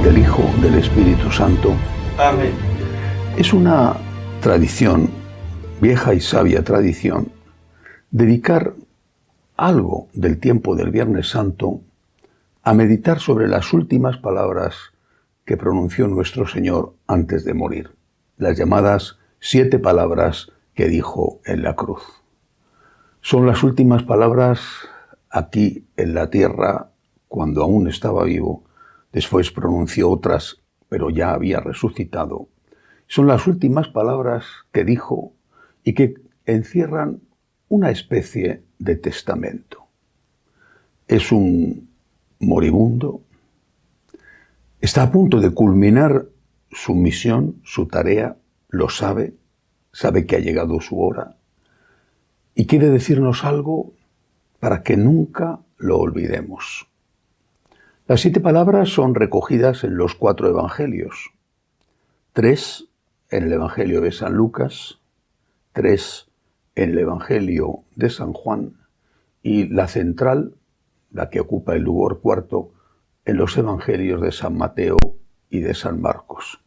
del Hijo, del Espíritu Santo. Amén. Es una tradición, vieja y sabia tradición, dedicar algo del tiempo del Viernes Santo a meditar sobre las últimas palabras que pronunció nuestro Señor antes de morir, las llamadas 7 palabras que dijo en la cruz. Son las últimas palabras aquí en la tierra cuando aún estaba vivo. Después pronunció otras, pero ya había resucitado. Son las últimas palabras que dijo y que encierran una especie de testamento. Es un moribundo. Está a punto de culminar su misión, su tarea, lo sabe que ha llegado su hora y quiere decirnos algo para que nunca lo olvidemos. Las 7 palabras son recogidas en los 4 evangelios. 3 en el Evangelio de San Lucas, 3 en el Evangelio de San Juan y la central, la que ocupa el lugar cuarto, en los Evangelios de San Mateo y de San Marcos.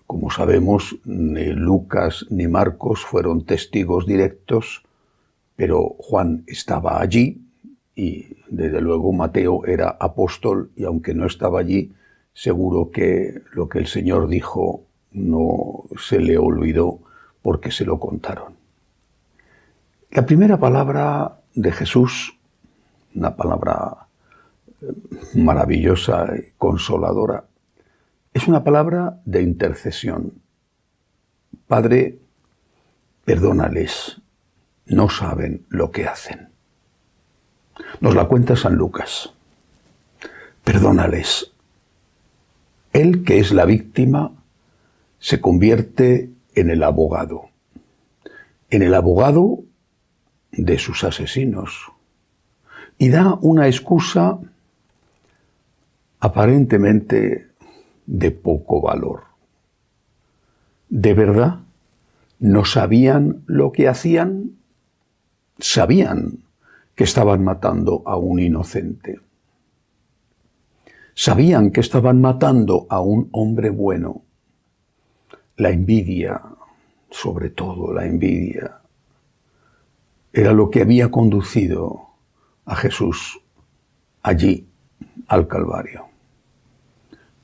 Como sabemos, ni Lucas ni Marcos fueron testigos directos, pero Juan estaba allí y desde luego Mateo era apóstol y aunque no estaba allí, seguro que lo que el Señor dijo no se le olvidó porque se lo contaron. La primera palabra de Jesús, una palabra maravillosa y consoladora, es una palabra de intercesión. Padre, perdónales, no saben lo que hacen. Nos la cuenta San Lucas. Perdónales. Él, que es la víctima, se convierte en el abogado de sus asesinos, y da una excusa aparentemente de poco valor. ¿De verdad no sabían lo que hacían? Sabían que estaban matando a un inocente. Sabían que estaban matando a un hombre bueno. La envidia, sobre todo la envidia, era lo que había conducido a Jesús allí, al Calvario.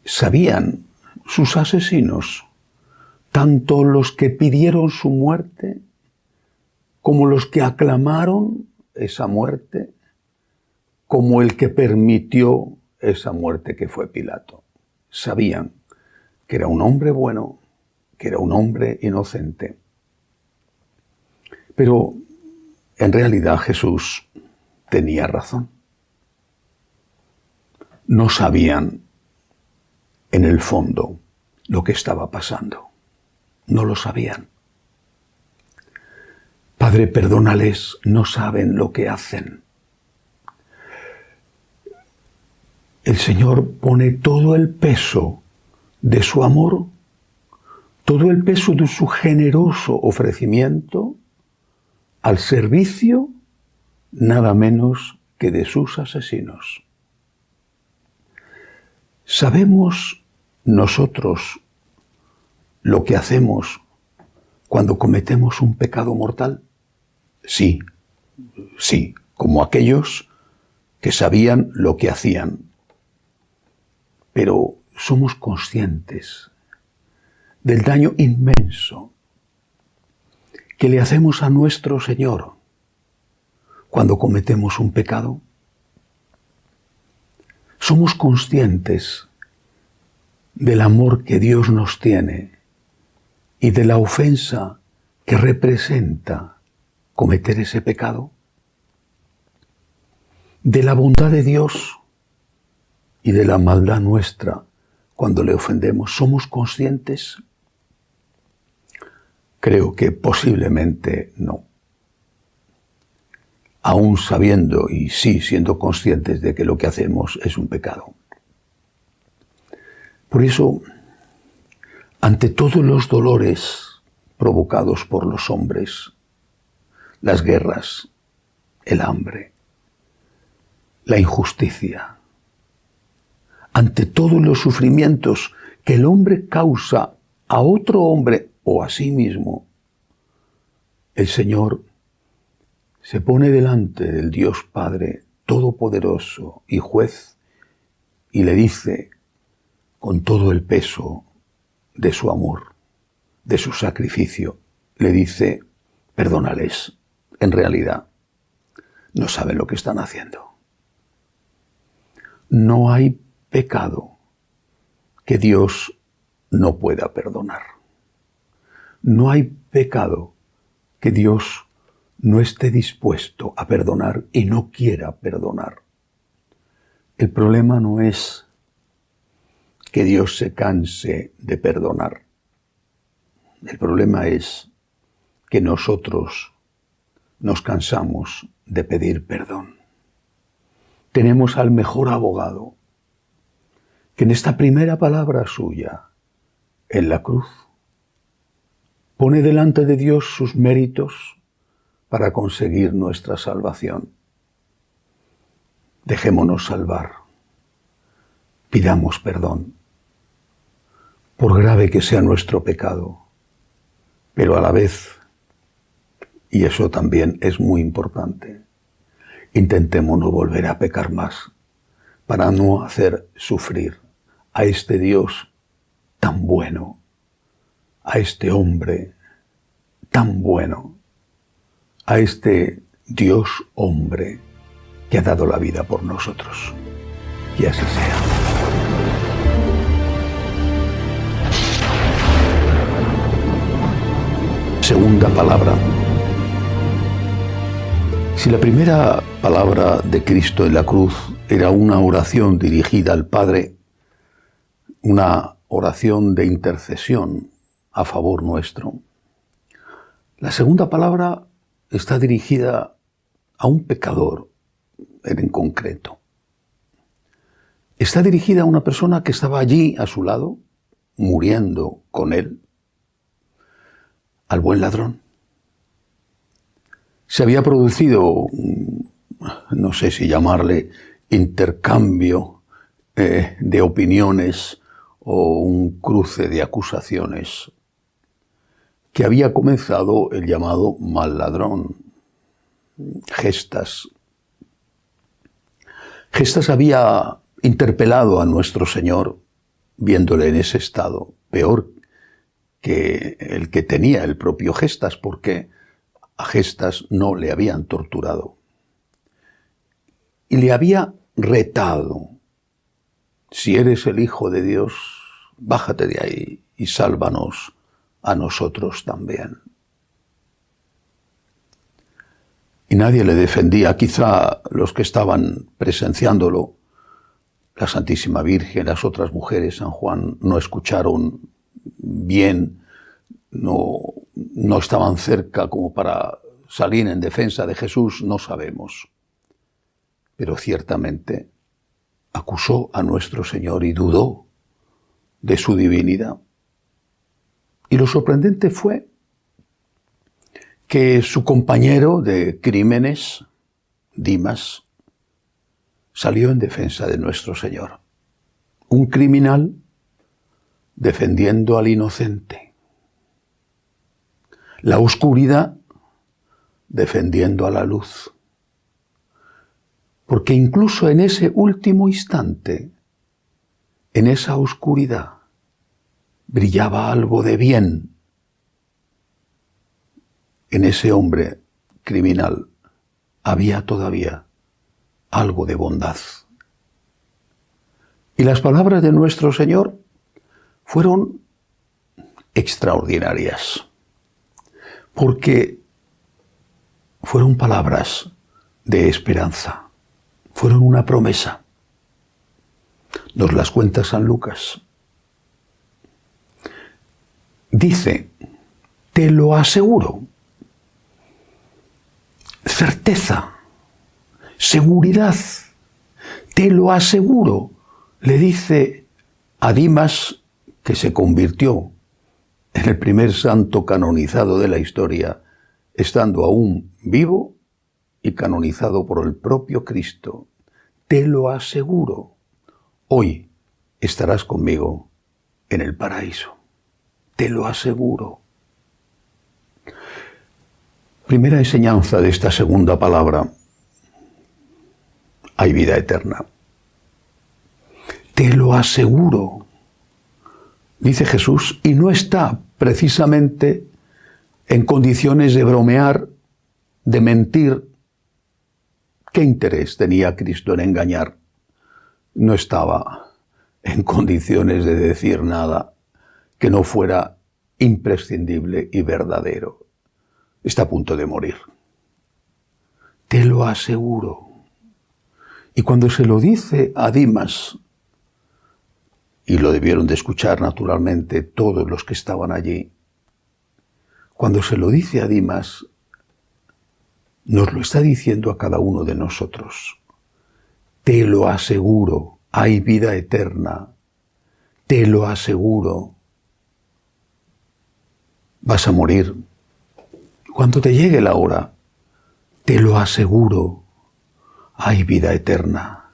Sabían sus asesinos, tanto los que pidieron su muerte, como los que aclamaron esa muerte, como el que permitió esa muerte que fue Pilato. Sabían que era un hombre bueno, que era un hombre inocente. Pero en realidad Jesús tenía razón. No sabían en el fondo lo que estaba pasando. No lo sabían. Padre, perdónales, no saben lo que hacen. El Señor pone todo el peso de su amor, todo el peso de su generoso ofrecimiento al servicio nada menos que de sus asesinos. ¿Sabemos nosotros lo que hacemos cuando cometemos un pecado mortal? Sí, como aquellos que sabían lo que hacían. Pero somos conscientes del daño inmenso que le hacemos a nuestro Señor cuando cometemos un pecado. Somos conscientes del amor que Dios nos tiene y de la ofensa que representa cometer ese pecado, de la bondad de Dios y de la maldad nuestra cuando le ofendemos. ¿Somos conscientes? Creo que posiblemente no. Aún sabiendo y sí siendo conscientes de que lo que hacemos es un pecado. Por eso, ante todos los dolores provocados por los hombres, las guerras, el hambre, la injusticia, ante todos los sufrimientos que el hombre causa a otro hombre o a sí mismo, el Señor se pone delante del Dios Padre Todopoderoso y Juez y le dice, con todo el peso de su amor, de su sacrificio, le dice, perdónales, en realidad no saben lo que están haciendo. No hay pecado que Dios no pueda perdonar. No hay pecado que Dios no esté dispuesto a perdonar y no quiera perdonar. El problema no es que Dios se canse de perdonar. El problema es que nosotros nos cansamos de pedir perdón. Tenemos al mejor abogado, que en esta primera palabra suya, en la cruz, pone delante de Dios sus méritos para conseguir nuestra salvación. Dejémonos salvar. Pidamos perdón, por grave que sea nuestro pecado, pero a la vez, y eso también es muy importante, intentemos no volver a pecar más para no hacer sufrir a este Dios tan bueno, a este hombre tan bueno, a este Dios hombre que ha dado la vida por nosotros. Que así sea. Segunda palabra. Si la primera palabra de Cristo en la cruz era una oración dirigida al Padre, una oración de intercesión a favor nuestro, la segunda palabra está dirigida a un pecador en concreto. Está dirigida a una persona que estaba allí a su lado, muriendo con él, al buen ladrón. Se había producido, no sé si llamarle intercambio de opiniones o un cruce de acusaciones, que había comenzado el llamado mal ladrón, Gestas. Gestas había interpelado a nuestro Señor, viéndole en ese estado, peor que el que tenía el propio Gestas, porque a Gestas no le habían torturado. Y le había retado, si eres el Hijo de Dios, bájate de ahí y sálvanos a nosotros también. Y nadie le defendía, quizá los que estaban presenciándolo, la Santísima Virgen, las otras mujeres, San Juan, no escucharon bien, no estaban cerca como para salir en defensa de Jesús, no sabemos. Pero ciertamente acusó a nuestro Señor y dudó de su divinidad. Y lo sorprendente fue que su compañero de crímenes, Dimas, salió en defensa de nuestro Señor. Un criminal defendiendo al inocente. La oscuridad defendiendo a la luz. Porque incluso en ese último instante, en esa oscuridad, brillaba algo de bien. En ese hombre criminal había todavía algo de bondad. Y las palabras de nuestro Señor fueron extraordinarias, porque fueron palabras de esperanza, fueron una promesa. Nos las cuenta San Lucas. Dice, te lo aseguro, certeza, seguridad, te lo aseguro, le dice a Dimas, que se convirtió en el primer santo canonizado de la historia, estando aún vivo y canonizado por el propio Cristo. Te lo aseguro, hoy estarás conmigo en el paraíso. Te lo aseguro. Primera enseñanza de esta segunda palabra. Hay vida eterna. Te lo aseguro, dice Jesús, y no está precisamente en condiciones de bromear, de mentir. ¿Qué interés tenía Cristo en engañar? No estaba en condiciones de decir nada que no fuera imprescindible y verdadero. Está a punto de morir. Te lo aseguro. Y cuando se lo dice a Dimas, y lo debieron de escuchar naturalmente todos los que estaban allí, cuando se lo dice a Dimas, nos lo está diciendo a cada uno de nosotros. Te lo aseguro, hay vida eterna. Te lo aseguro. Vas a morir. Cuando te llegue la hora, te lo aseguro, hay vida eterna.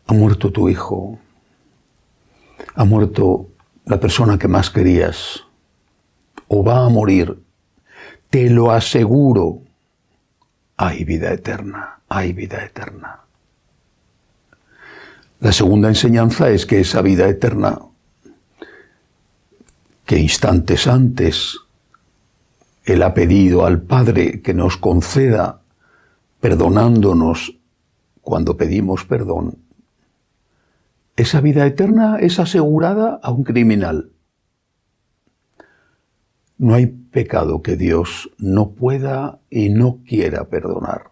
Ha muerto tu hijo. Ha muerto la persona que más querías. O va a morir. Te lo aseguro. Hay vida eterna, hay vida eterna. La segunda enseñanza es que esa vida eterna, que instantes antes Él ha pedido al Padre que nos conceda, perdonándonos cuando pedimos perdón, esa vida eterna es asegurada a un criminal. No hay pecado que Dios no pueda y no quiera perdonar.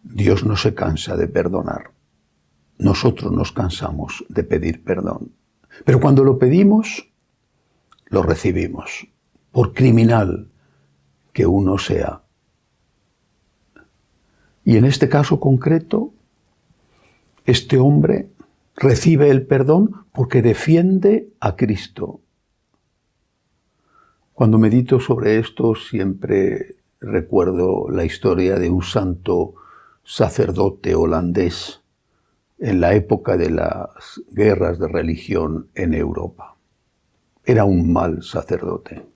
Dios no se cansa de perdonar. Nosotros nos cansamos de pedir perdón. Pero cuando lo pedimos, lo recibimos, por criminal que uno sea. Y en este caso concreto, este hombre recibe el perdón porque defiende a Cristo. Cuando medito sobre esto, siempre recuerdo la historia de un santo sacerdote holandés en la época de las guerras de religión en Europa. Era un mal sacerdote.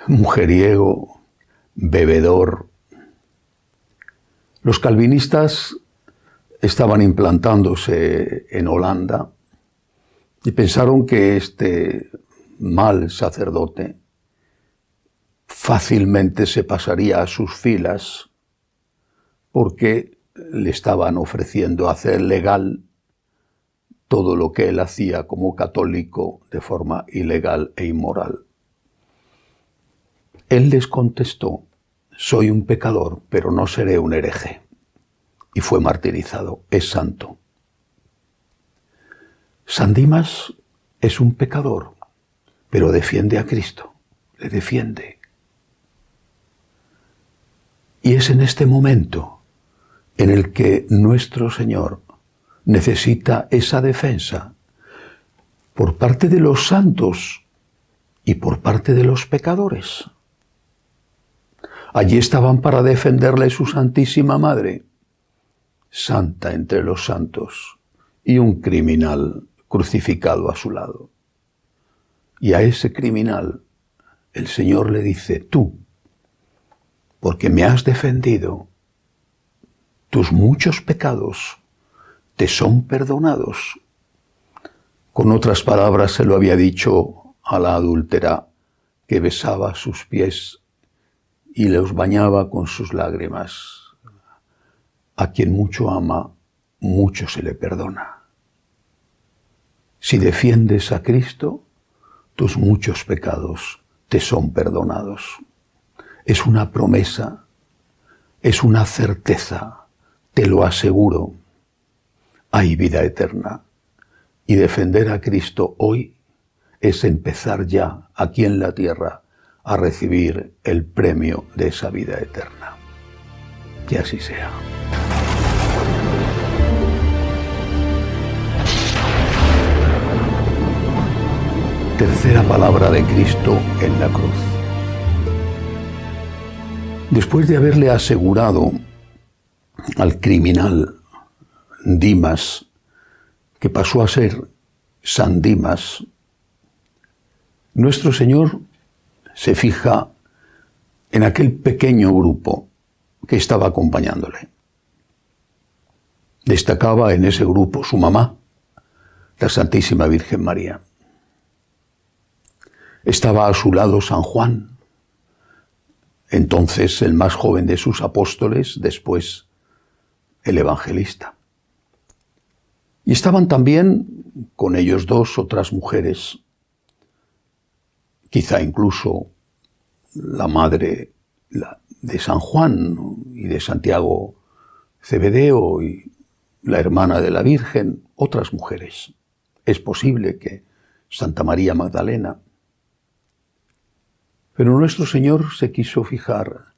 Mujeriego, bebedor. Los calvinistas estaban implantándose en Holanda y pensaron que este mal sacerdote fácilmente se pasaría a sus filas porque le estaban ofreciendo hacer legal todo lo que él hacía como católico de forma ilegal e inmoral. Él les contestó: soy un pecador, pero no seré un hereje. Y fue martirizado. Es santo. San Dimas es un pecador, pero defiende a Cristo. Le defiende. Y es en este momento en el que nuestro Señor necesita esa defensa por parte de los santos y por parte de los pecadores. Allí estaban para defenderle su Santísima Madre, santa entre los santos, y un criminal crucificado a su lado. Y a ese criminal el Señor le dice: tú, porque me has defendido, tus muchos pecados te son perdonados. Con otras palabras se lo había dicho a la adúltera que besaba sus pies y los bañaba con sus lágrimas. A quien mucho ama, mucho se le perdona. Si defiendes a Cristo, tus muchos pecados te son perdonados. Es una promesa, es una certeza, te lo aseguro. Hay vida eterna. Y defender a Cristo hoy es empezar ya, aquí en la tierra, a recibir el premio de esa vida eterna. Que así sea. Tercera palabra de Cristo en la cruz. Después de haberle asegurado al criminal Dimas, que pasó a ser San Dimas, nuestro Señor se fija en aquel pequeño grupo que estaba acompañándole. Destacaba en ese grupo su mamá, la Santísima Virgen María. Estaba a su lado San Juan, entonces el más joven de sus apóstoles, después el evangelista. Y estaban también con ellos dos otras mujeres, quizá incluso la madre de San Juan y de Santiago Cebedeo y la hermana de la Virgen, otras mujeres. Es posible que Santa María Magdalena. Pero nuestro Señor se quiso fijar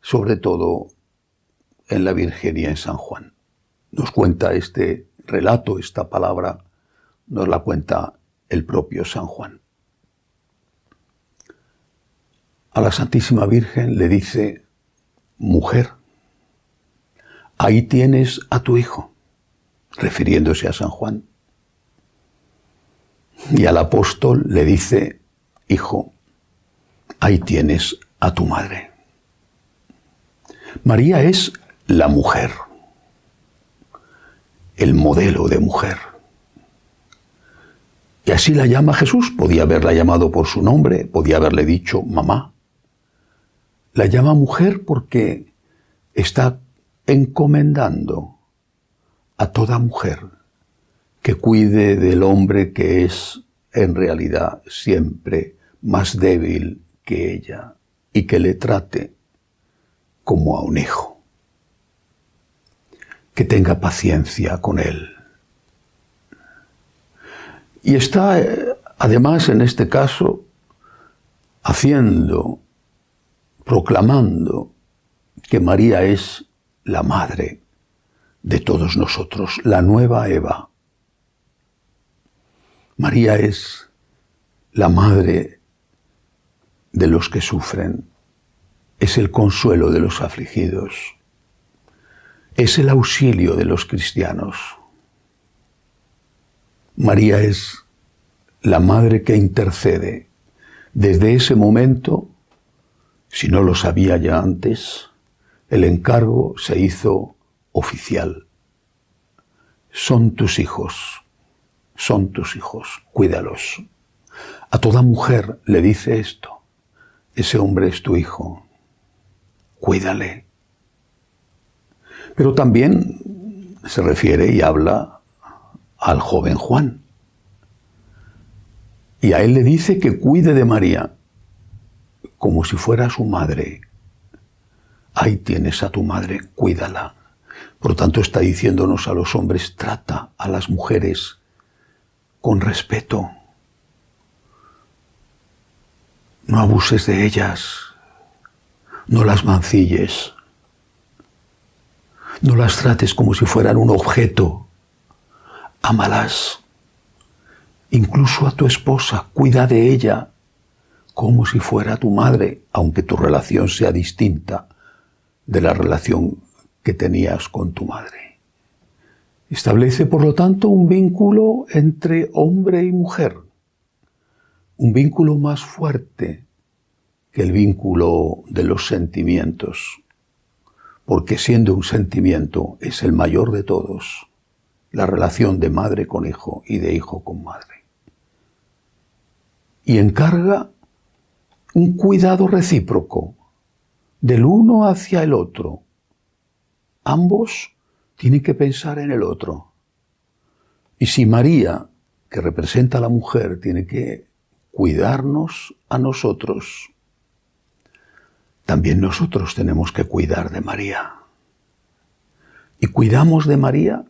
sobre todo en la Virgen y en San Juan. Nos cuenta este relato, esta palabra, nos la cuenta el propio San Juan. A la Santísima Virgen le dice: mujer, ahí tienes a tu hijo, refiriéndose a San Juan. Y al apóstol le dice: hijo, ahí tienes a tu madre. María es la mujer, el modelo de mujer. Y así la llama Jesús. Podía haberla llamado por su nombre, podía haberle dicho mamá. La llama mujer porque está encomendando a toda mujer que cuide del hombre que es en realidad siempre más débil que ella y que le trate como a un hijo, que tenga paciencia con él. Y está además en este caso proclamando que María es la madre de todos nosotros, la nueva Eva. María es la madre de los que sufren, es el consuelo de los afligidos, es el auxilio de los cristianos. María es la madre que intercede. Desde ese momento, si no lo sabía ya antes, el encargo se hizo oficial. Son tus hijos, cuídalos. A toda mujer le dice esto: ese hombre es tu hijo, cuídale. Pero también se refiere y habla al joven Juan. Y a él le dice que cuide de María como si fuera su madre. Ahí tienes a tu madre, cuídala. Por lo tanto, está diciéndonos a los hombres: trata a las mujeres con respeto. No abuses de ellas, no las mancilles, no las trates como si fueran un objeto. Ámalas. Incluso a tu esposa, cuida de ella como si fuera tu madre, aunque tu relación sea distinta de la relación que tenías con tu madre. Establece, por lo tanto, un vínculo entre hombre y mujer, un vínculo más fuerte que el vínculo de los sentimientos, porque siendo un sentimiento es el mayor de todos, la relación de madre con hijo y de hijo con madre. Y encarga un cuidado recíproco del uno hacia el otro. Ambos tienen que pensar en el otro. Y si María, que representa a la mujer, tiene que cuidarnos a nosotros, también nosotros tenemos que cuidar de María. Y cuidamos de María,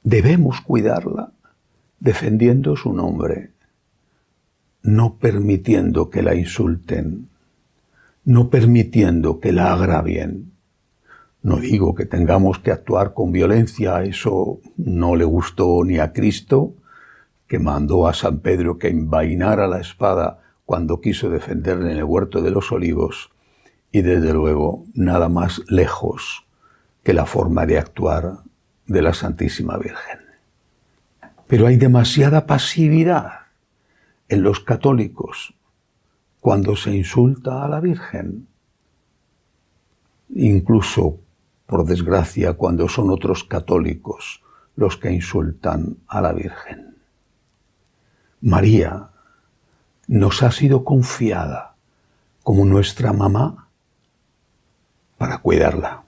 debemos cuidarla defendiendo su nombre, no permitiendo que la insulten, no permitiendo que la agravien. No digo que tengamos que actuar con violencia, eso no le gustó ni a Cristo, que mandó a San Pedro que envainara la espada cuando quiso defenderle en el huerto de los Olivos, y desde luego nada más lejos que la forma de actuar de la Santísima Virgen. Pero hay demasiada pasividad en los católicos cuando se insulta a la Virgen. Incluso, por desgracia, cuando son otros católicos los que insultan a la Virgen. María nos ha sido confiada como nuestra mamá para cuidarla.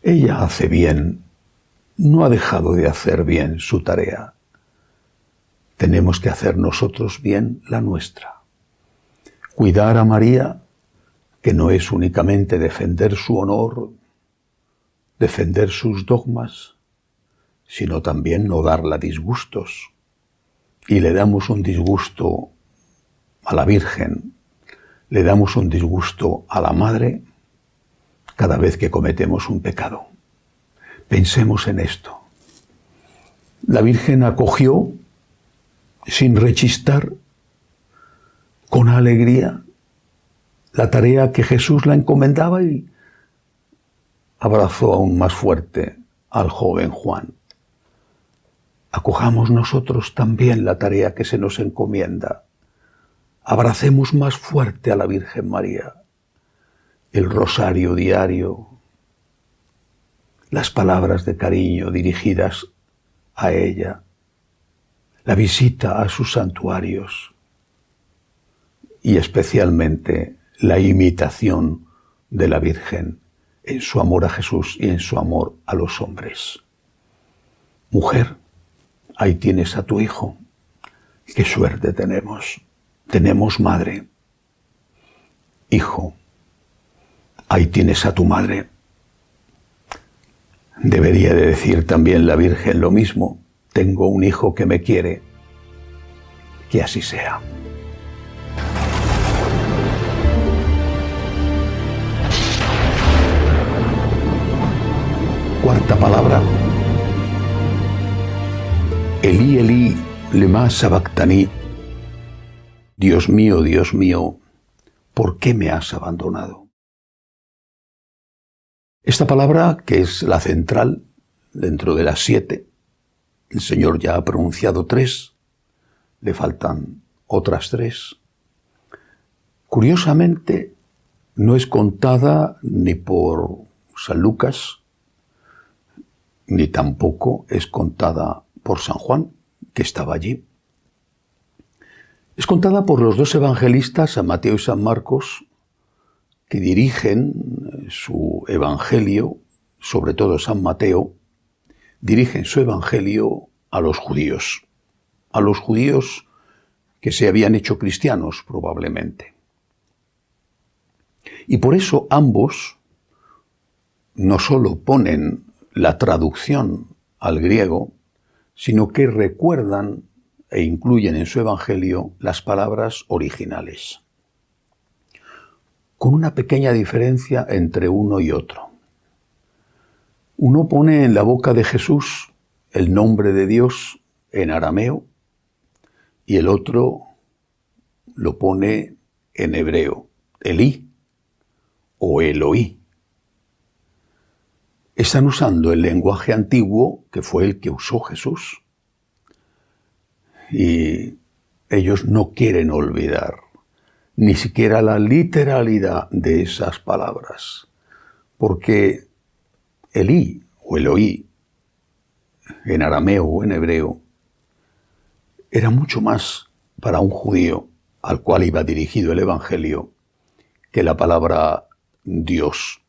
Ella hace bien, no ha dejado de hacer bien su tarea. Tenemos que hacer nosotros bien la nuestra. Cuidar a María, que no es únicamente defender su honor, defender sus dogmas, sino también no darla disgustos. Y le damos un disgusto a la Virgen, le damos un disgusto a la Madre cada vez que cometemos un pecado. Pensemos en esto. La Virgen acogió, sin rechistar, con alegría, la tarea que Jesús la encomendaba y abrazó aún más fuerte al joven Juan. Acojamos nosotros también la tarea que se nos encomienda. Abracemos más fuerte a la Virgen María. El rosario diario, las palabras de cariño dirigidas a ella, la visita a sus santuarios y especialmente la imitación de la Virgen en su amor a Jesús y en su amor a los hombres. Mujer, ahí tienes a tu hijo. Qué suerte tenemos. Tenemos madre. Hijo, ahí tienes a tu madre. Debería de decir también la Virgen lo mismo. Tengo un hijo que me quiere. Que así sea. Cuarta palabra. Elí, Elí, lema sabactani. Dios mío, ¿por qué me has abandonado? Esta palabra, que es la central dentro de las 7, el Señor ya ha pronunciado 3, le faltan otras 3. Curiosamente, no es contada ni por San Lucas, ni tampoco es contada por San Juan, que estaba allí. Es contada por los 2 evangelistas, San Mateo y San Marcos, que dirigen su evangelio, sobre todo San Mateo, dirigen su evangelio a los judíos que se habían hecho cristianos probablemente. Y por eso ambos no solo ponen la traducción al griego, sino que recuerdan e incluyen en su evangelio las palabras originales, con una pequeña diferencia entre uno y otro. Uno pone en la boca de Jesús el nombre de Dios en arameo y el otro lo pone en hebreo, Elí o Eloí. Están usando el lenguaje antiguo que fue el que usó Jesús. Y ellos no quieren olvidar ni siquiera la literalidad de esas palabras, porque Elí o Eloí, en arameo o en hebreo, era mucho más para un judío al cual iba dirigido el evangelio que la palabra Dios.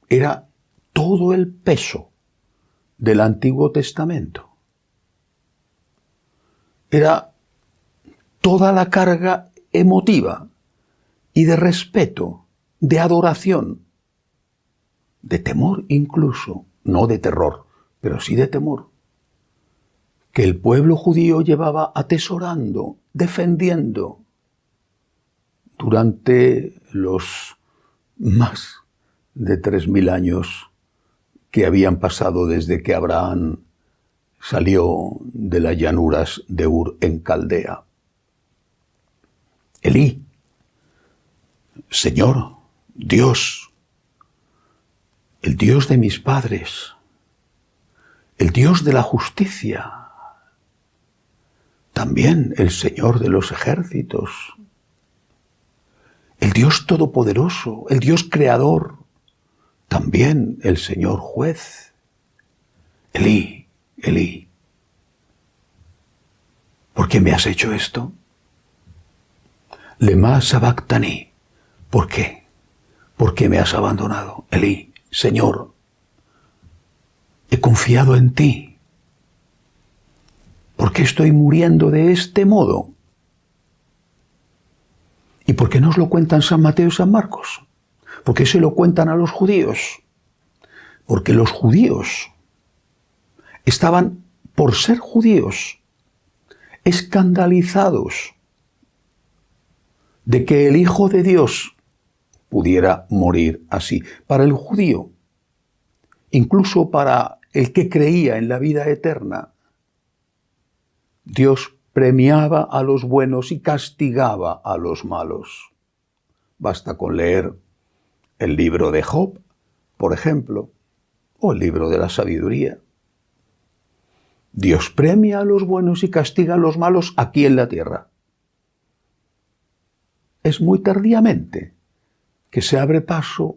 Era todo el peso del Antiguo Testamento. Era toda la carga emotiva y de respeto, de adoración, de temor incluso, no de terror, pero sí de temor, que el pueblo judío llevaba atesorando, defendiendo durante los más de 3000 años que habían pasado desde que Abraham salió de las llanuras de Ur en Caldea. Elí, Señor, Dios, el Dios de mis padres, el Dios de la justicia, también el Señor de los ejércitos, el Dios todopoderoso, el Dios creador, también el Señor juez. Elí, Elí, ¿por qué me has hecho esto? Lema sabactani, ¿por qué? ¿Por qué me has abandonado? Elí, Señor, he confiado en ti. ¿Por qué estoy muriendo de este modo? ¿Y por qué nos lo cuentan San Mateo y San Marcos? ¿Por qué se lo cuentan a los judíos? Porque los judíos estaban, por ser judíos, escandalizados de que el Hijo de Dios pudiera morir así. Para el judío, incluso para el que creía en la vida eterna, Dios premiaba a los buenos y castigaba a los malos. Basta con leer el libro de Job, por ejemplo, o el libro de la sabiduría. Dios premia a los buenos y castiga a los malos aquí en la tierra. Es muy tardíamente que se abre paso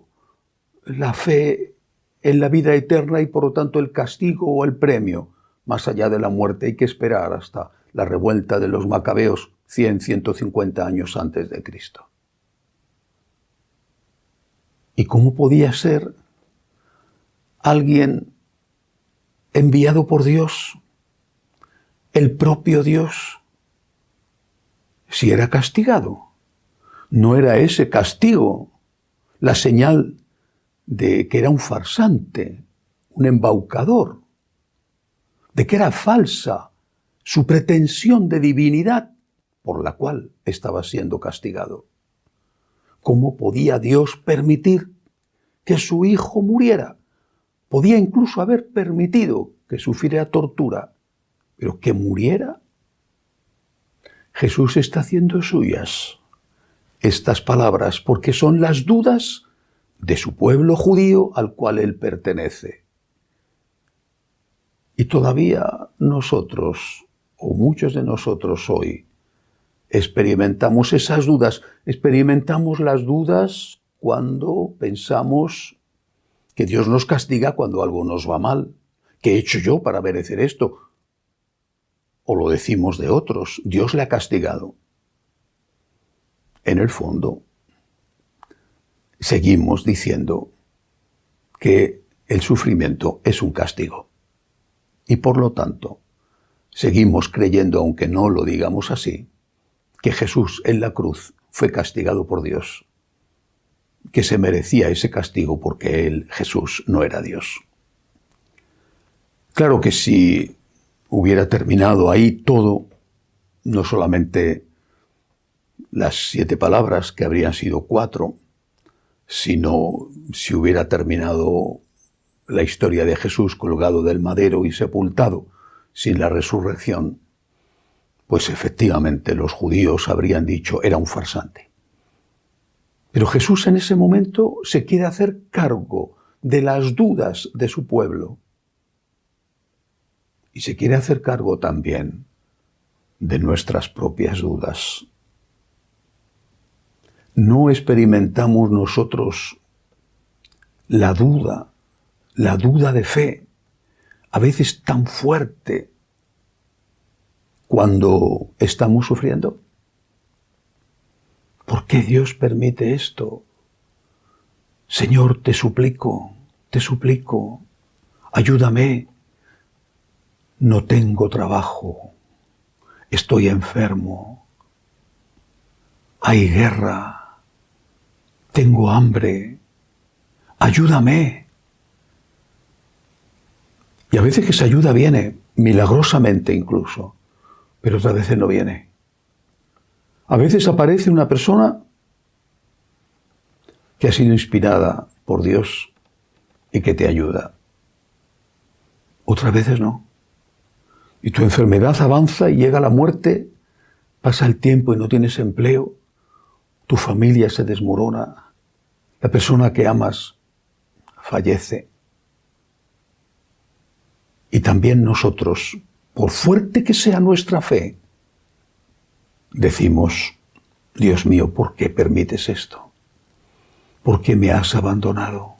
la fe en la vida eterna y por lo tanto el castigo o el premio. Más allá de la muerte hay que esperar hasta la revuelta de los macabeos 150 años antes de Cristo. ¿Y cómo podía ser alguien enviado por Dios, el propio Dios, si era castigado? ¿No era ese castigo la señal de que era un farsante, un embaucador, de que era falsa su pretensión de divinidad por la cual estaba siendo castigado? ¿Cómo podía Dios permitir que su hijo muriera? Podía incluso haber permitido que sufriera tortura, pero que muriera. Jesús está haciendo suyas estas palabras porque son las dudas de su pueblo judío al cual él pertenece. Y todavía nosotros, o muchos de nosotros hoy, experimentamos esas dudas. Experimentamos las dudas cuando pensamos que Dios nos castiga cuando algo nos va mal. ¿Qué he hecho yo para merecer esto? O lo decimos de otros, Dios le ha castigado. En el fondo, seguimos diciendo que el sufrimiento es un castigo. Y por lo tanto, seguimos creyendo, aunque no lo digamos así, que Jesús en la cruz fue castigado por Dios, que se merecía ese castigo porque él, Jesús, no era Dios. Claro que si hubiera terminado ahí todo, no solamente las 7 palabras, que habrían sido 4, sino si hubiera terminado la historia de Jesús colgado del madero y sepultado sin la resurrección, pues efectivamente los judíos habrían dicho era un farsante. Pero Jesús en ese momento se quiere hacer cargo de las dudas de su pueblo y se quiere hacer cargo también de nuestras propias dudas. No experimentamos nosotros la duda de fe, a veces tan fuerte cuando estamos sufriendo. ¿Por qué Dios permite esto? Señor, te suplico, ayúdame. No tengo trabajo, estoy enfermo, hay guerra, tengo hambre, ayúdame. Y a veces que esa ayuda viene, milagrosamente incluso, pero otras veces no viene. A veces aparece una persona que ha sido inspirada por Dios y que te ayuda. Otras veces no. Y tu enfermedad avanza y llega la muerte, pasa el tiempo y no tienes empleo, tu familia se desmorona, la persona que amas fallece. Y también nosotros, por fuerte que sea nuestra fe, decimos, Dios mío, ¿por qué permites esto? ¿Por qué me has abandonado?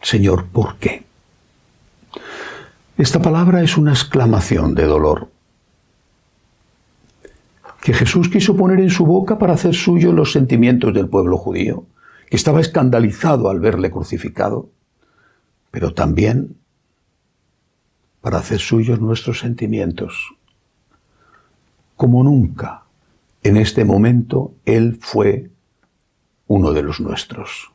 Señor, ¿por qué? Esta palabra es una exclamación de dolor que Jesús quiso poner en su boca para hacer suyo los sentimientos del pueblo judío, que estaba escandalizado al verle crucificado, pero también para hacer suyos nuestros sentimientos. Como nunca, en este momento, Él fue uno de los nuestros.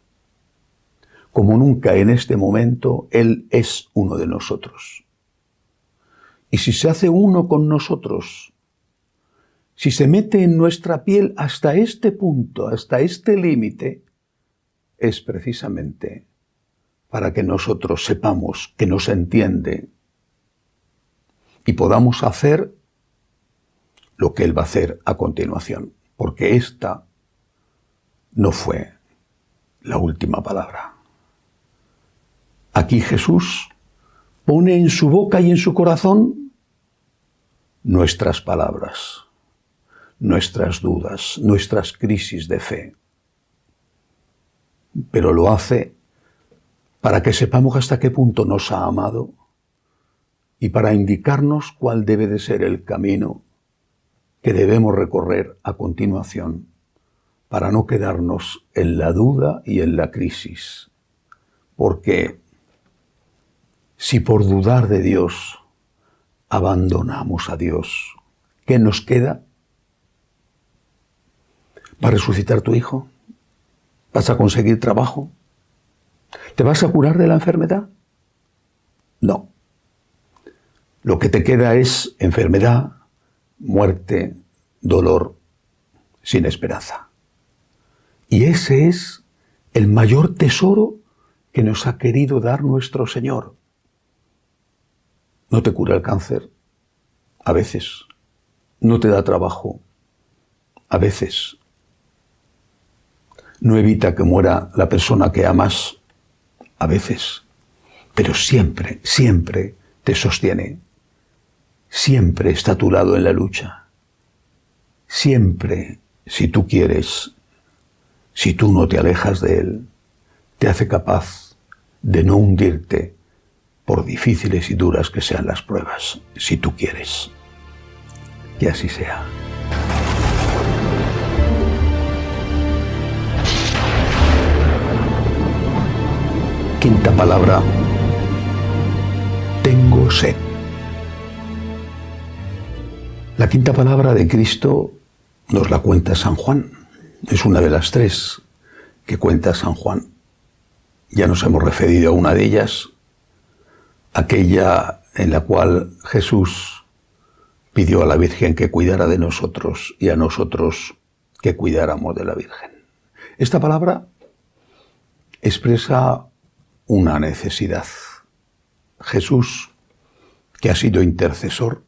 Como nunca en este momento, Él es uno de nosotros. Y si se hace uno con nosotros, si se mete en nuestra piel hasta este punto, hasta este límite, es precisamente para que nosotros sepamos que nos entiende y podamos hacer lo que Él va a hacer a continuación, porque esta no fue la última palabra. Aquí Jesús pone en su boca y en su corazón nuestras palabras, nuestras dudas, nuestras crisis de fe. Pero lo hace para que sepamos hasta qué punto nos ha amado y para indicarnos cuál debe de ser el camino que debemos recorrer a continuación para no quedarnos en la duda y en la crisis. Porque si por dudar de Dios abandonamos a Dios, ¿qué nos queda? ¿Va a resucitar tu hijo? ¿Vas a conseguir trabajo? ¿Te vas a curar de la enfermedad? No. Lo que te queda es enfermedad, muerte, dolor, sin esperanza. Y ese es el mayor tesoro que nos ha querido dar nuestro Señor. No te cura el cáncer, a veces. No te da trabajo, a veces. No evita que muera la persona que amas, a veces. Pero siempre, siempre te sostiene. Siempre está a tu lado en la lucha. Siempre, si tú quieres, si tú no te alejas de Él, te hace capaz de no hundirte por difíciles y duras que sean las pruebas, si tú quieres. Que así sea. Quinta palabra. Tengo sed. La quinta palabra de Cristo nos la cuenta San Juan. Es una de las tres que cuenta San Juan. Ya nos hemos referido a una de ellas, aquella en la cual Jesús pidió a la Virgen que cuidara de nosotros y a nosotros que cuidáramos de la Virgen. Esta palabra expresa una necesidad. Jesús, que ha sido intercesor,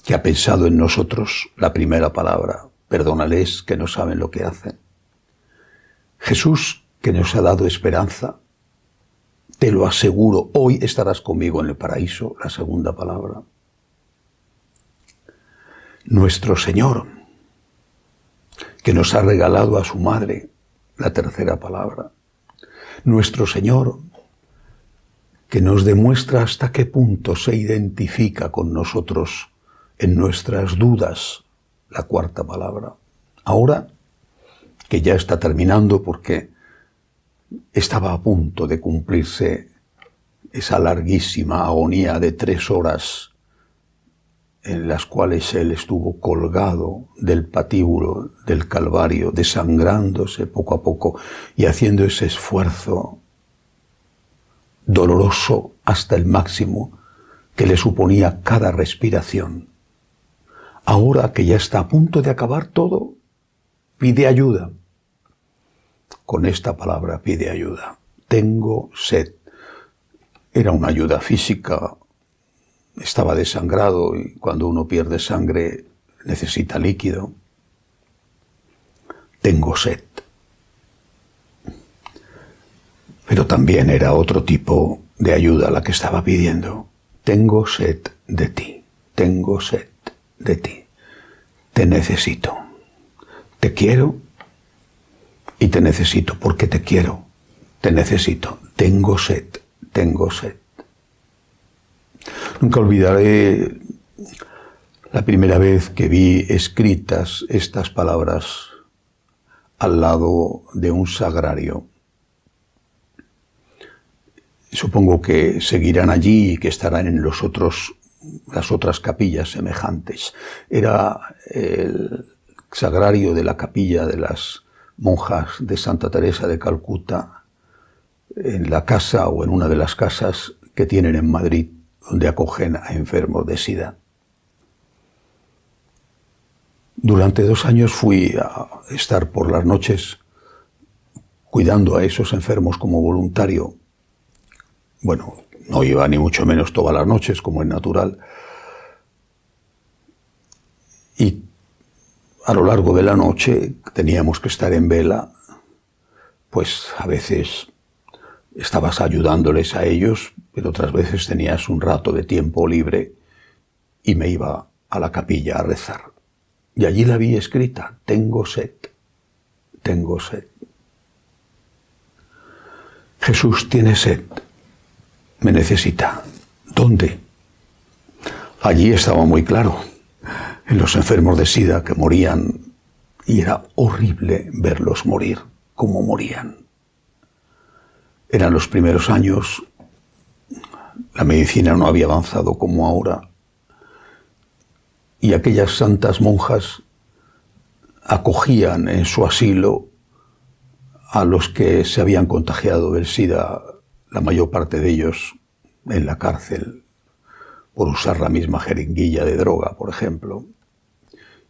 que ha pensado en nosotros, la primera palabra, perdónales que no saben lo que hacen. Jesús, que nos ha dado esperanza, te lo aseguro, hoy estarás conmigo en el paraíso, la segunda palabra. Nuestro Señor, que nos ha regalado a su madre, la tercera palabra. Nuestro Señor, que nos demuestra hasta qué punto se identifica con nosotros en nuestras dudas, la cuarta palabra. Ahora, que ya está terminando porque estaba a punto de cumplirse esa larguísima agonía de 3 horas en las cuales Él estuvo colgado del patíbulo del Calvario, desangrándose poco a poco y haciendo ese esfuerzo doloroso hasta el máximo que le suponía cada respiración. Ahora que ya está a punto de acabar todo, pide ayuda. Con esta palabra pide ayuda. Tengo sed. Era una ayuda física. Estaba desangrado y cuando uno pierde sangre necesita líquido. Tengo sed. Pero también era otro tipo de ayuda la que estaba pidiendo. Tengo sed de ti, tengo sed de ti. Te necesito. Te quiero y te necesito porque te quiero. Te necesito. Tengo sed, tengo sed. Nunca olvidaré la primera vez que vi escritas estas palabras al lado de un sagrario. Supongo que seguirán allí y que estarán en las otras capillas semejantes. Era el sagrario de la capilla de las monjas de Santa Teresa de Calcuta, en la casa o en una de las casas que tienen en Madrid, donde acogen a enfermos de SIDA. Durante 2 años fui a estar por las noches cuidando a esos enfermos como voluntario. Bueno, no iba ni mucho menos todas las noches, como es natural. Y a lo largo de la noche teníamos que estar en vela, pues a veces estabas ayudándoles a ellos, pero otras veces tenías un rato de tiempo libre y me iba a la capilla a rezar. Y allí la vi escrita: tengo sed, tengo sed. Jesús tiene sed, me necesita. ¿Dónde? Allí estaba muy claro, en los enfermos de SIDA que morían, y era horrible verlos morir, como morían. Eran los primeros años, la medicina no había avanzado como ahora, y aquellas santas monjas acogían en su asilo a los que se habían contagiado del SIDA, la mayor parte de ellos en la cárcel, por usar la misma jeringuilla de droga, por ejemplo.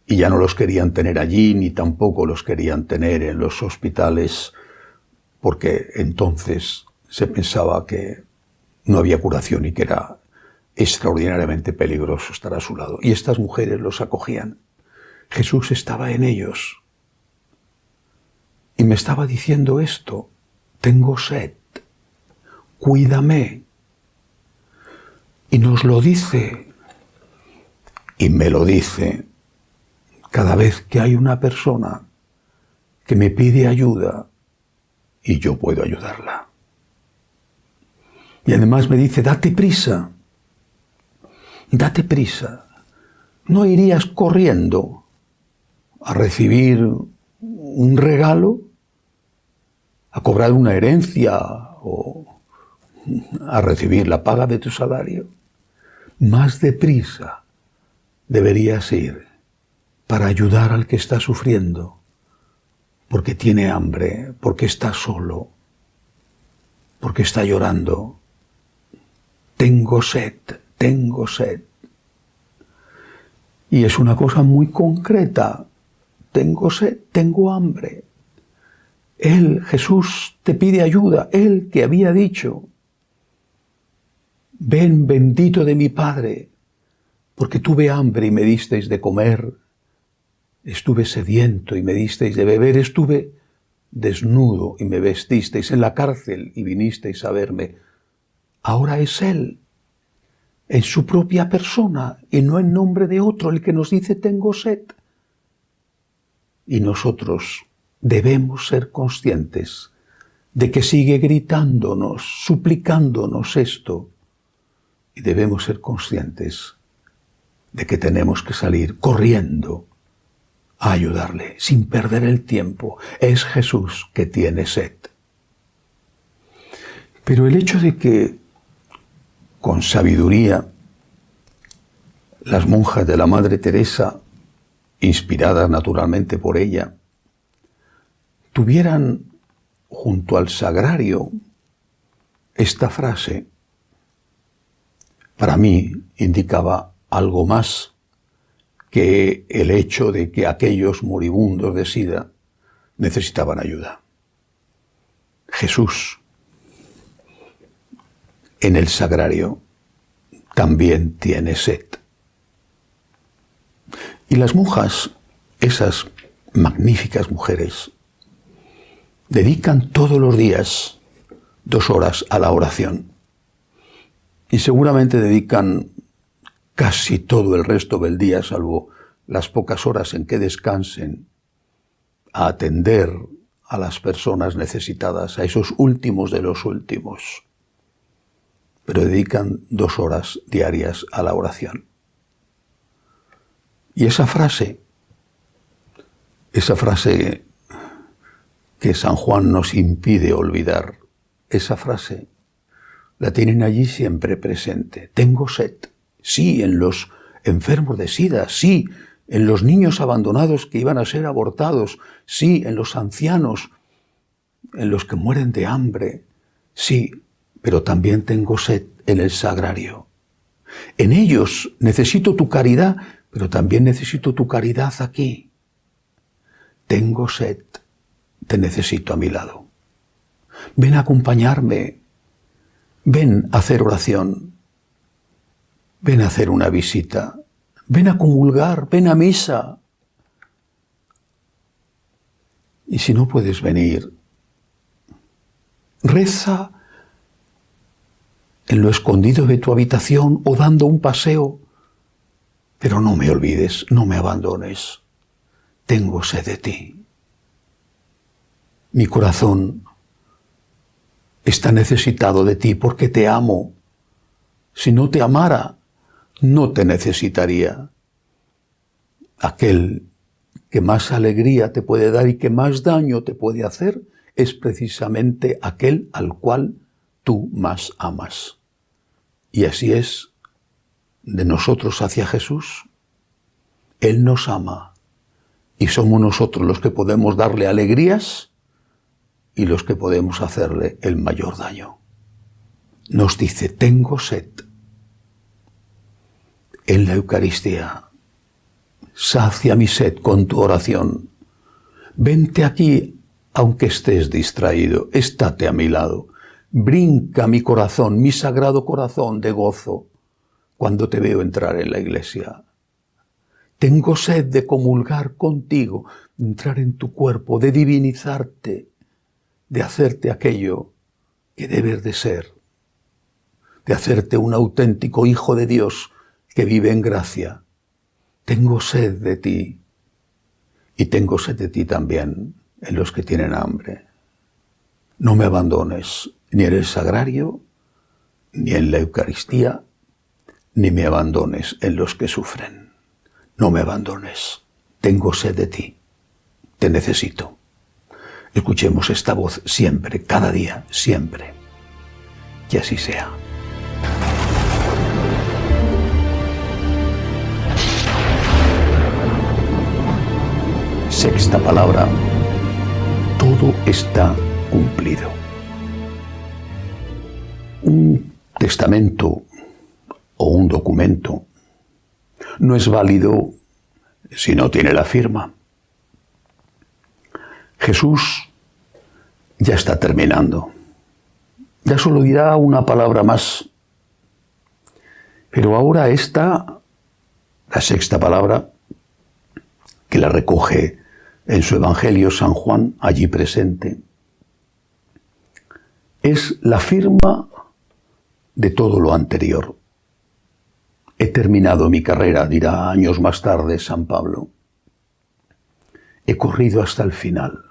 Y ya no los querían tener allí, ni tampoco los querían tener en los hospitales, porque entonces se pensaba que no había curación y que era extraordinariamente peligroso estar a su lado. Y estas mujeres los acogían. Jesús estaba en ellos. Y me estaba diciendo esto: tengo sed, cuídame. Y nos lo dice, y me lo dice, cada vez que hay una persona que me pide ayuda y yo puedo ayudarla. Y además me dice: date prisa, date prisa. ¿No irías corriendo a recibir un regalo, a cobrar una herencia o a recibir la paga de tu salario? Más deprisa deberías ir para ayudar al que está sufriendo, porque tiene hambre, porque está solo, porque está llorando. Tengo sed, tengo sed. Y es una cosa muy concreta. Tengo sed, tengo hambre. Él, Jesús, te pide ayuda. Él que había dicho: ven, bendito de mi Padre, porque tuve hambre y me disteis de comer, estuve sediento y me disteis de beber, estuve desnudo y me vestisteis, en la cárcel y vinisteis a verme. Ahora es Él, en su propia persona y no en nombre de otro, el que nos dice: tengo sed. Y nosotros debemos ser conscientes de que sigue gritándonos, suplicándonos esto. Y debemos ser conscientes de que tenemos que salir corriendo a ayudarle, sin perder el tiempo. Es Jesús que tiene sed. Pero el hecho de que, con sabiduría, las monjas de la Madre Teresa, inspiradas naturalmente por ella, tuvieran junto al sagrario esta frase, para mí indicaba algo más que el hecho de que aquellos moribundos de SIDA necesitaban ayuda. Jesús, en el sagrario, también tiene sed. Y las monjas, esas magníficas mujeres, dedican todos los días 2 horas a la oración. y seguramente dedican casi todo el resto del día, salvo las pocas horas en que descansen, a atender a las personas necesitadas, a esos últimos de los últimos. Pero dedican 2 horas diarias a la oración. Y esa frase que San Juan nos impide olvidar, esa frase la tienen allí siempre presente. Tengo sed. Sí, en los enfermos de SIDA, sí, en los niños abandonados que iban a ser abortados, sí, en los ancianos, en los que mueren de hambre, sí, pero también tengo sed en el sagrario. En ellos necesito tu caridad, pero también necesito tu caridad aquí. Tengo sed, te necesito a mi lado. Ven a acompañarme, ven a hacer oración, ven a hacer una visita, ven a comulgar, ven a misa. Y si no puedes venir, reza en lo escondido de tu habitación o dando un paseo, pero no me olvides, no me abandones. Tengo sed de ti. Mi corazón está necesitado de ti porque te amo. Si no te amara, no te necesitaría. Aquel que más alegría te puede dar y que más daño te puede hacer es precisamente aquel al cual tú más amas. Y así es de nosotros hacia Jesús. Él nos ama y somos nosotros los que podemos darle alegrías y los que podemos hacerle el mayor daño. Nos dice, tengo sed. En la Eucaristía, sacia mi sed con tu oración. Vente aquí, aunque estés distraído, estate a mi lado. Brinca mi corazón, mi sagrado corazón de gozo, cuando te veo entrar en la iglesia. Tengo sed de comulgar contigo, de entrar en tu cuerpo, de divinizarte, de hacerte aquello que debes de ser, de hacerte un auténtico hijo de Dios que vive en gracia. Tengo sed de ti y tengo sed de ti también en los que tienen hambre. No me abandones ni en el sagrario, ni en la Eucaristía, ni me abandones en los que sufren. No me abandones. Tengo sed de ti. Te necesito. Escuchemos esta voz siempre, cada día, siempre. Que así sea. Sexta palabra. Todo está cumplido. Un testamento o un documento no es válido si no tiene la firma. Jesús ya está terminando. Ya solo dirá una palabra más. Pero ahora está la sexta palabra, que la recoge en su Evangelio San Juan, allí presente. Es la firma de todo lo anterior. He terminado mi carrera, dirá años más tarde San Pablo. He corrido hasta el final,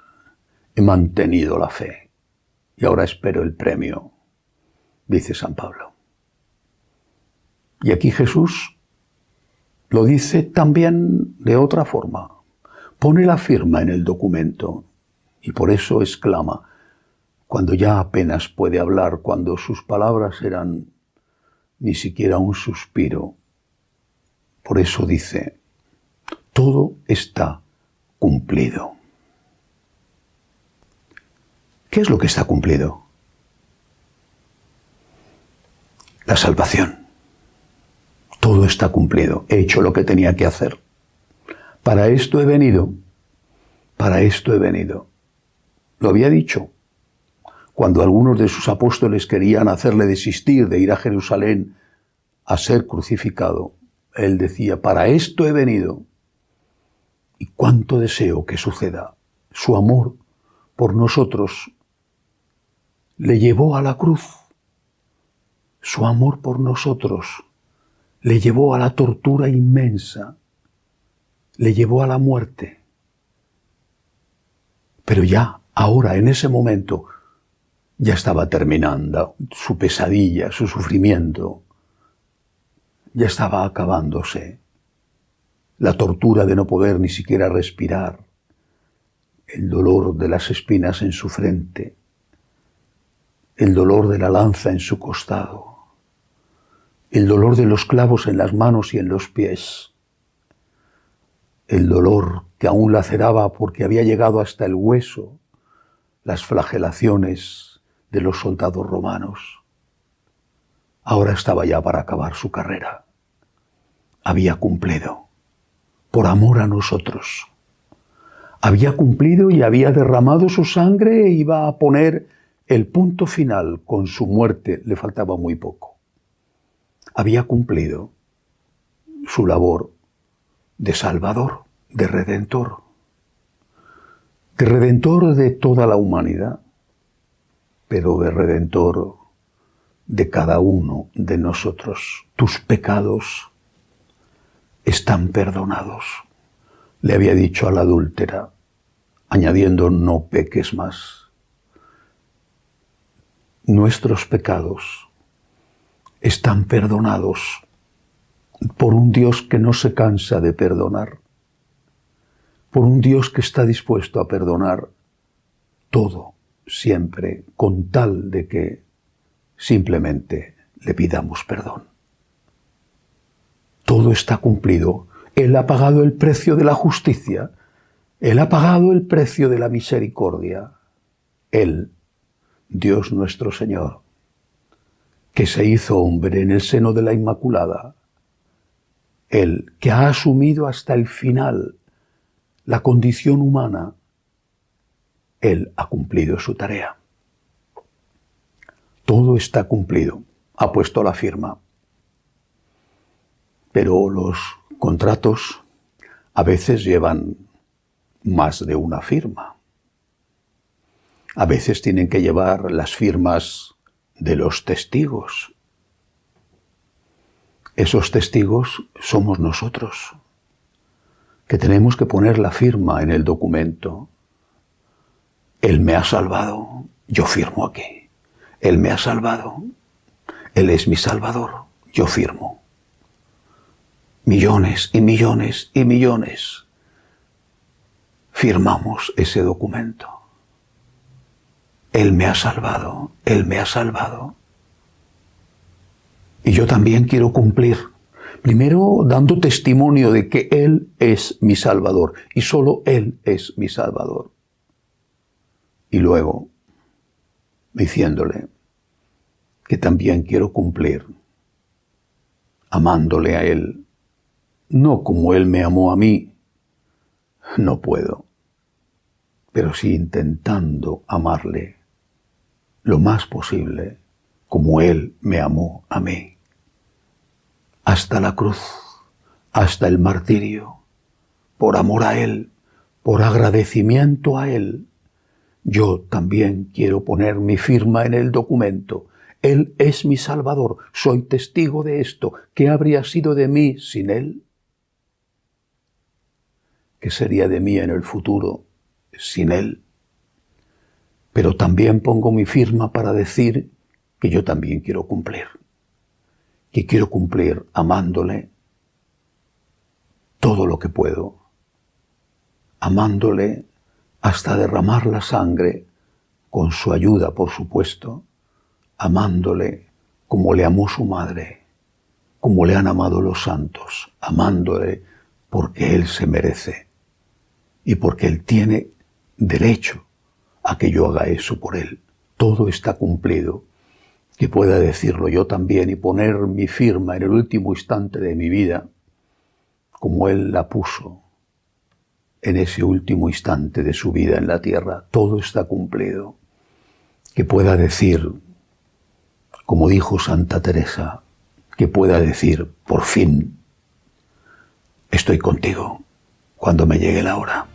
he mantenido la fe y ahora espero el premio, dice San Pablo. Y aquí Jesús lo dice también de otra forma. Pone la firma en el documento y por eso exclama, cuando ya apenas puede hablar, cuando sus palabras eran ni siquiera un suspiro. Por eso dice, todo está cumplido. ¿Qué es lo que está cumplido? La salvación. Todo está cumplido. He hecho lo que tenía que hacer. Para esto he venido. Para esto he venido. Lo había dicho. Cuando algunos de sus apóstoles querían hacerle desistir de ir a Jerusalén a ser crucificado, él decía, para esto he venido. Y cuánto deseo que suceda. Su amor por nosotros le llevó a la cruz. Su amor por nosotros le llevó a la tortura inmensa, le llevó a la muerte. Pero ya, ahora, en ese momento, ya estaba terminando su pesadilla, su sufrimiento. Ya estaba acabándose. La tortura de no poder ni siquiera respirar, el dolor de las espinas en su frente, el dolor de la lanza en su costado, el dolor de los clavos en las manos y en los pies, el dolor que aún laceraba porque había llegado hasta el hueso, las flagelaciones de los soldados romanos. Ahora estaba ya para acabar su carrera. Había cumplido, por amor a nosotros. Había cumplido y había derramado su sangre e iba a poner el punto final. Con su muerte le faltaba muy poco. Había cumplido su labor de Salvador, de Redentor de toda la humanidad, pero de Redentor de cada uno de nosotros. Tus pecados están perdonados, le había dicho a la adúltera, añadiendo: no peques más. Nuestros pecados están perdonados por un Dios que no se cansa de perdonar, por un Dios que está dispuesto a perdonar todo, siempre, con tal de que simplemente le pidamos perdón. Todo está cumplido. Él ha pagado el precio de la justicia. Él ha pagado el precio de la misericordia. Él, Dios nuestro Señor, que se hizo hombre en el seno de la Inmaculada. Él, que ha asumido hasta el final la condición humana. Él ha cumplido su tarea. Todo está cumplido. Ha puesto la firma. Pero los contratos a veces llevan más de una firma. A veces tienen que llevar las firmas de los testigos. Esos testigos somos nosotros, que tenemos que poner la firma en el documento. Él me ha salvado, yo firmo aquí. Él me ha salvado, Él es mi Salvador, yo firmo. Millones y millones y millones firmamos ese documento. Él me ha salvado, Él me ha salvado. Y yo también quiero cumplir, primero dando testimonio de que Él es mi Salvador y solo Él es mi Salvador. Y luego diciéndole que también quiero cumplir, amándole a Él, no como Él me amó a mí, no puedo, pero sí intentando amarle lo más posible como Él me amó a mí. Hasta la cruz, hasta el martirio, por amor a Él, por agradecimiento a Él. Yo también quiero poner mi firma en el documento. Él es mi Salvador, soy testigo de esto. ¿Qué habría sido de mí sin Él? ¿Qué sería de mí en el futuro sin Él? Pero también pongo mi firma para decir que yo también quiero cumplir. Que quiero cumplir amándole todo lo que puedo. Amándole hasta derramar la sangre, con su ayuda, por supuesto, amándole como le amó su madre, como le han amado los santos, amándole porque Él se merece y porque Él tiene derecho a que yo haga eso por Él. Todo está cumplido, que pueda decirlo yo también y poner mi firma en el último instante de mi vida, como Él la puso en ese último instante de su vida en la tierra. Todo está cumplido. Que pueda decir, como dijo Santa Teresa, que pueda decir, por fin, estoy contigo cuando me llegue la hora.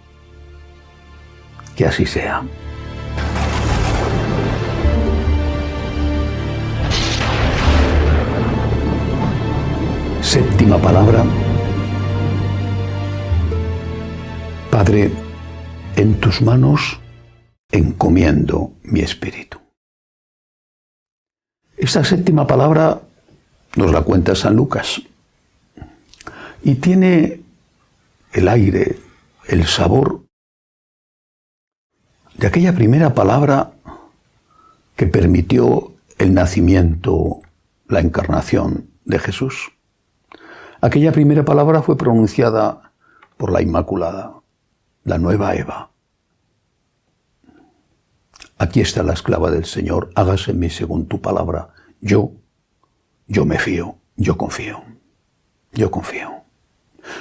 Que así sea. séptima palabra. Padre, en tus manos encomiendo mi espíritu. Esta séptima palabra nos la cuenta San Lucas y tiene el aire, el sabor de aquella primera palabra que permitió el nacimiento, la encarnación de Jesús. Aquella primera palabra fue pronunciada por la Inmaculada, la nueva Eva. Aquí está la esclava del Señor, hágase en mí según tu palabra. Yo me fío, yo confío.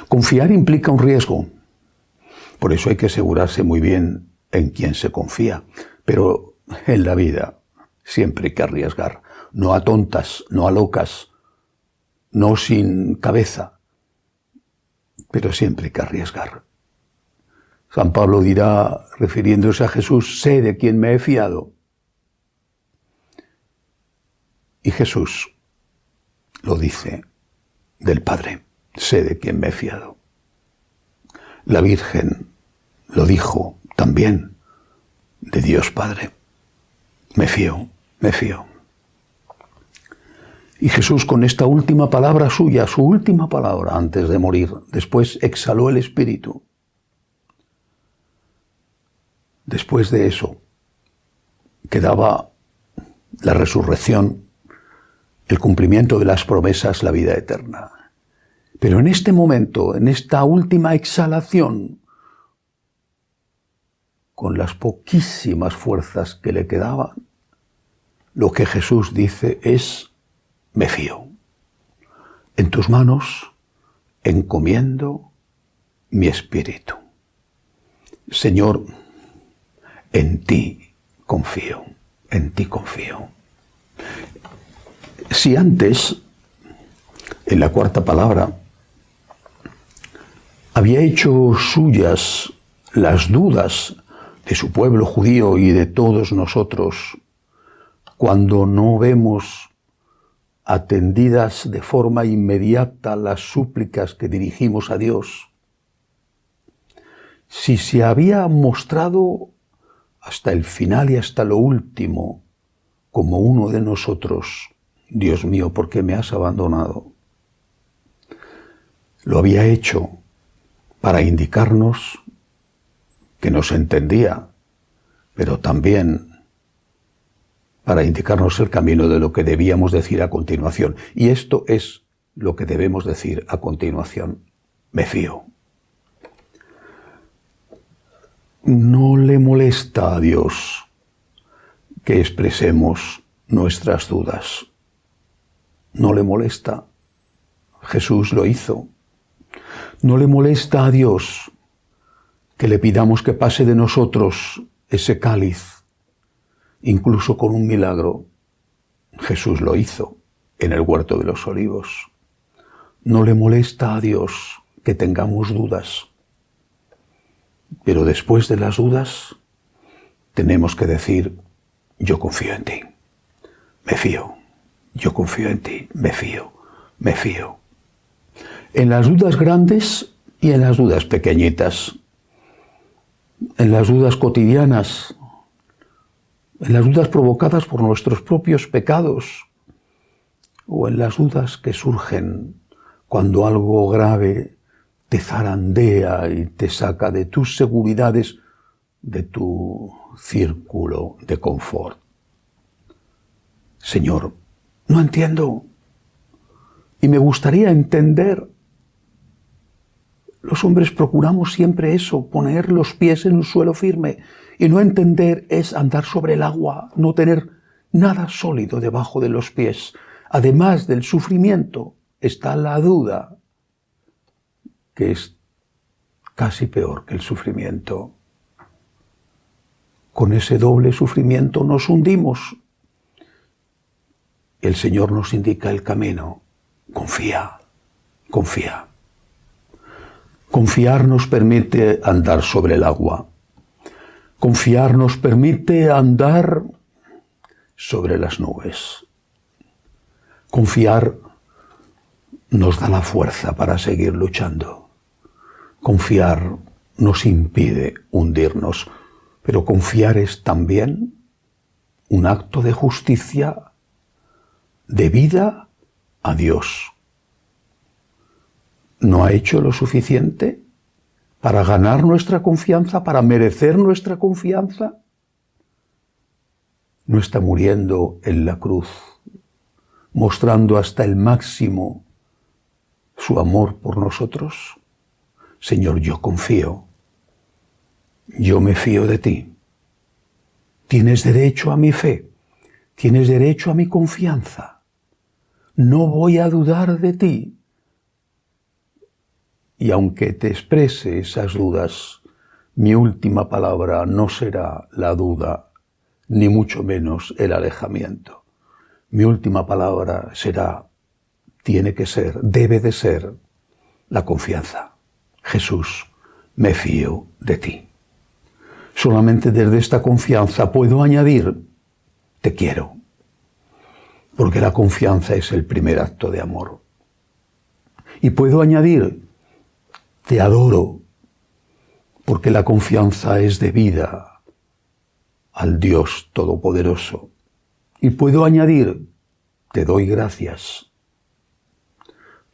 Confiar implica un riesgo. Por eso hay que asegurarse muy bien en quién se confía. Pero en la vida siempre hay que arriesgar. No a tontas, no a locas, no sin cabeza. Pero siempre hay que arriesgar. San Pablo dirá, refiriéndose a Jesús, sé de quién me he fiado. Y Jesús lo dice del Padre, sé de quién me he fiado. La Virgen lo dijo también de Dios Padre, me fío. Y Jesús, con esta última palabra suya, su última palabra antes de morir, después exhaló el Espíritu. Después de eso, quedaba la resurrección, el cumplimiento de las promesas, la vida eterna. Pero en este momento, en esta última exhalación, con las poquísimas fuerzas que le quedaban, lo que Jesús dice es, me fío. En tus manos encomiendo mi espíritu. Señor, en ti confío. Si antes, en la cuarta palabra, había hecho suyas las dudas de su pueblo judío y de todos nosotros, cuando no vemos atendidas de forma inmediata las súplicas que dirigimos a Dios, si se había mostrado hasta el final y hasta lo último como uno de nosotros, Dios mío, ¿por qué me has abandonado? Lo había hecho para indicarnos que nos entendía, pero también para indicarnos el camino de lo que debíamos decir a continuación. Y esto es lo que debemos decir a continuación. Me fío. No le molesta a Dios que expresemos nuestras dudas. No le molesta. Jesús lo hizo. No le molesta a Dios que le pidamos que pase de nosotros ese cáliz, incluso con un milagro. Jesús lo hizo en el huerto de los olivos. No le molesta a Dios que tengamos dudas. Pero después de las dudas, tenemos que decir, yo confío en ti, me fío. Yo confío en ti, me fío. En las dudas grandes y en las dudas pequeñitas, en las dudas cotidianas, en las dudas provocadas por nuestros propios pecados, o en las dudas que surgen cuando algo grave te zarandea y te saca de tus seguridades, de tu círculo de confort. Señor, no entiendo. Y me gustaría entender. Los hombres procuramos siempre eso, poner los pies en un suelo firme. Y no entender es andar sobre el agua, no tener nada sólido debajo de los pies. Además del sufrimiento, está la duda, que es casi peor que el sufrimiento. Con ese doble sufrimiento nos hundimos. El Señor nos indica el camino. Confía. Confiar nos permite andar sobre el agua. Confiar nos permite andar sobre las nubes. Confiar nos da la fuerza para seguir luchando. Confiar nos impide hundirnos, pero confiar es también un acto de justicia debida a Dios. ¿No ha hecho lo suficiente para ganar nuestra confianza, para merecer nuestra confianza? ¿No está muriendo en la cruz, mostrando hasta el máximo su amor por nosotros? Señor, yo confío, yo me fío de ti. Tienes derecho a mi fe, tienes derecho a mi confianza. No voy a dudar de ti. Y aunque te exprese esas dudas, mi última palabra no será la duda, ni mucho menos el alejamiento. Mi última palabra será, tiene que ser, debe de ser, la confianza. Jesús, me fío de ti. Solamente desde esta confianza puedo añadir, te quiero, porque la confianza es el primer acto de amor. Y puedo añadir, te adoro, porque la confianza es debida al Dios Todopoderoso. Y puedo añadir, te doy gracias,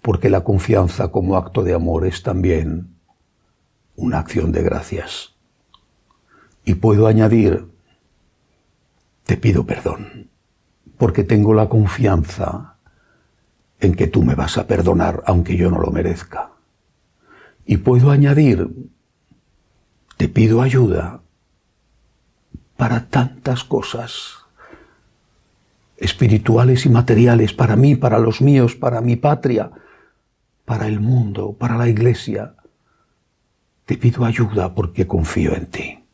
porque la confianza como acto de amor es también una acción de gracias. Y puedo añadir, te pido perdón, porque tengo la confianza en que tú me vas a perdonar, aunque yo no lo merezca. Y puedo añadir, te pido ayuda para tantas cosas espirituales y materiales, para mí, para los míos, para mi patria, para el mundo, para la iglesia. Te pido ayuda porque confío en ti.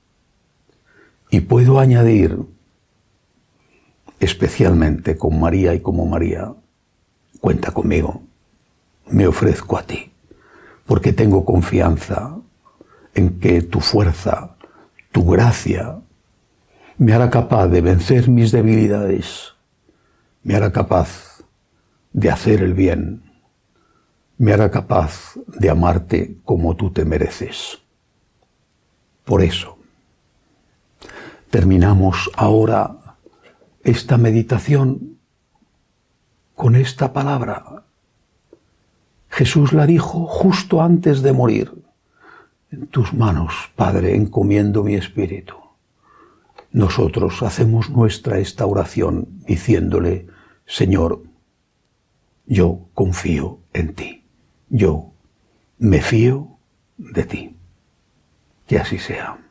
Y puedo añadir, especialmente con María y como María, cuenta conmigo, me ofrezco a ti, porque tengo confianza en que tu fuerza, tu gracia, me hará capaz de vencer mis debilidades, me hará capaz de hacer el bien, me hará capaz de amarte como tú te mereces. Por eso, terminamos ahora esta meditación con esta palabra. Jesús la dijo justo antes de morir. En tus manos, Padre, encomiendo mi espíritu. Nosotros hacemos nuestra esta oración diciéndole, Señor, yo confío en ti. Yo me fío de ti. Que así sea.